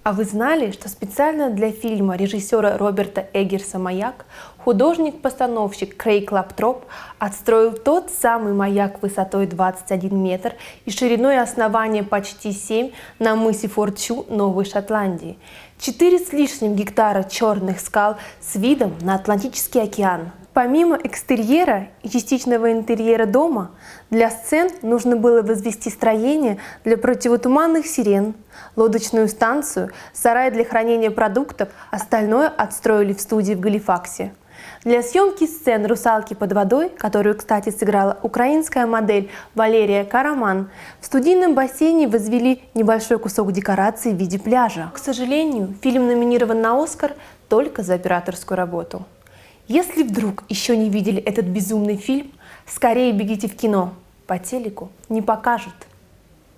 А вы знали, что специально для фильма режиссера Роберта Эггерса «Маяк» художник-постановщик Крейг Лаптроп отстроил тот самый маяк высотой 21 метр и шириной основания почти 7 на мысе Форт-Чу, Новой Шотландии. 4 с лишним гектара черных скал с видом на Атлантический океан. Помимо экстерьера и частичного интерьера дома, для сцен нужно было возвести строение для противотуманных сирен, лодочную станцию, сарай для хранения продуктов, остальное отстроили в студии в Галифаксе. Для съемки сцен «Русалки под водой», которую, кстати, сыграла украинская модель Валерия Караман, в студийном бассейне возвели небольшой кусок декорации в виде пляжа. К сожалению, фильм номинирован на «Оскар» только за операторскую работу. Если вдруг еще не видели этот безумный фильм, скорее бегите в кино. По телеку не покажут.